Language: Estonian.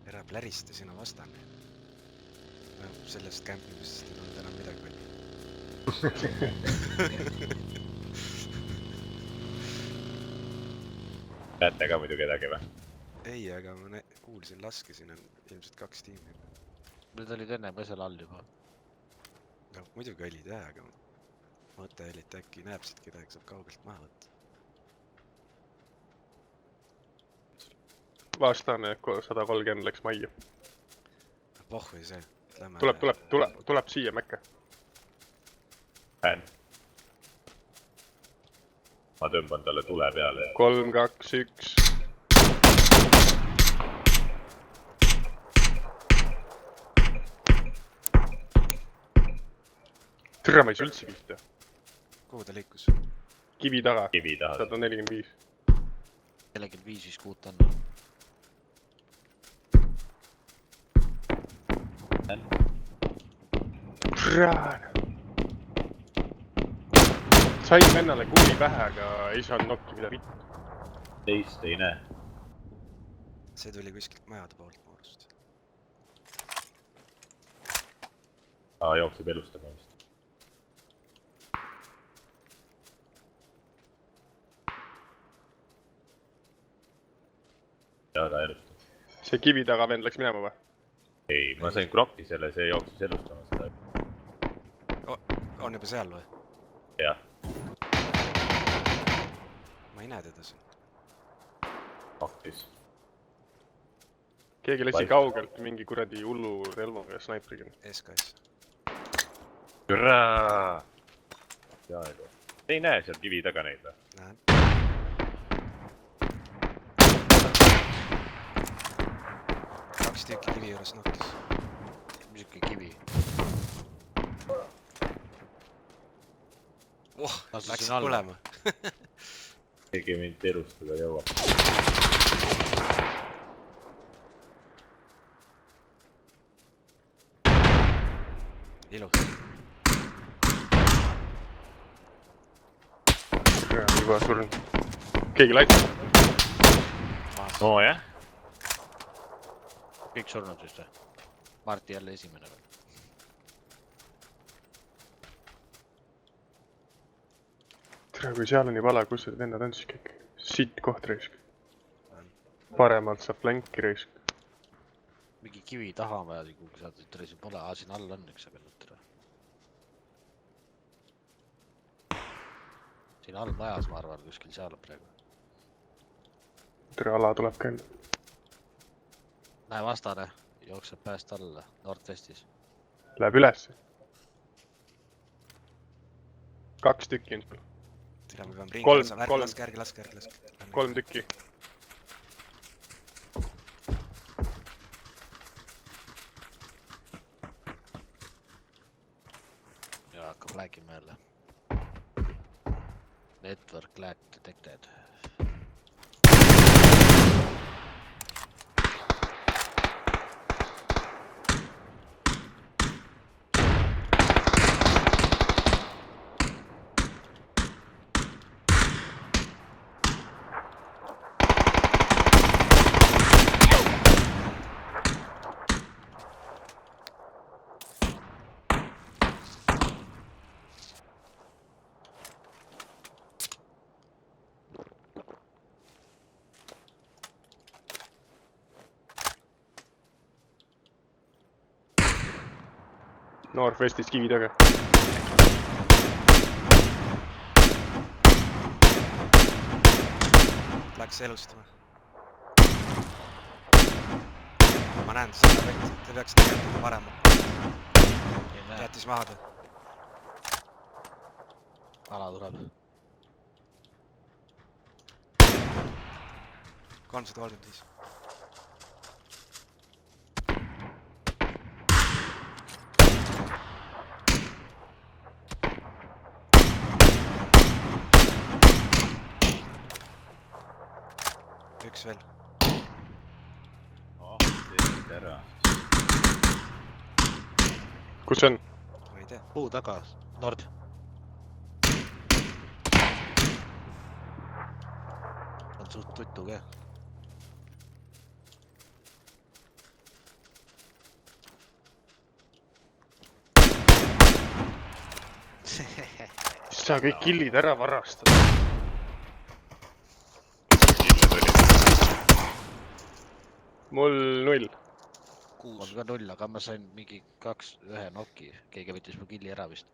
Ära plärista sina vastane. No, sellest kämpimisest ei olnud enam midagi palju. Näete ka muidu kedagi või? Ei, aga ma kuulsin laske, siin on ilmselt 2 tiimi. Need olid enne ka seal all juba. No muidugi olid jah, aga mõte oli, et äkki näeb siit kedagi, saab kaugelt maha võtta. Vastane 130 läks majja. Pohhu see. Tuleb siia Mäkke. Fänn. Ma tõmban talle tule peale. 3, 2, 1. Türa ma ei saa üldse pihta. Kuhu ta liikus? Kivi taga. Kivi taha. 145. Kellelgi 5-6 on. Türa. Sain vennale kuuli pähe, aga ei saanud nokki mida vitt. Teist ei näe. See tuli kuskilt majade poolt moodust. Jookseb elustama vist. Ja ta elustab. See kivi taga vend läks minema või? Ei, ma sain kroppi selle, see jooksis elustama seda. On juba seal või? Jah, Ma ei näe teda siin. paktis. Keegi lasi kaugelt mingi kuradi hullu relvaga ja snaipriga. SKS. Türa! Peaaegu. Ei näe seal kivi taga neid või? Näen. Kaks tükki kivi juures nokkis. Misuke kivi. Läksid põlema. Keegi mind elustada jõuab. Ilus. Juba surnud. Keegi laitib. No jah. Kõik surnud siis või? Marti jälle esimene veel. Tere, kui seal on nii vale, kus need vennad on siis kõik? Sitt koht reisk. Paremalt saab flanki reisk. Mingi kivi taha on vaja kuhugi saada, et reisi pole. Siin all on üks aga nüüd. Siin all majas ma arvan, kuskil seal on praegu. Tere, ala tuleb ka enne. Näe vastane, jookseb pääst alla, Nordwestis. Läheb üles. 2 tükki ilmselt. Tere, me peame Kolm, ringi. kolm. Laske. 3 tükki. Ja hakkab rääkima jälle. Network lag detected. Northwestis kivi taga. Läks elustama. Ma näen seda vett, te peaks tegema parema. Jättis maha ta. Ala tuleb. 335. Üks veel. Teed ära. Kus see on? Ma ei tea. Puu taga, Nord. On suht tuttu ka. sa kõik killid ära varastad. Kille tuli. Mul 0. mul ka 0, aga ma sain mingi 2-1 noki. Keegi võttis mu killi ära vist.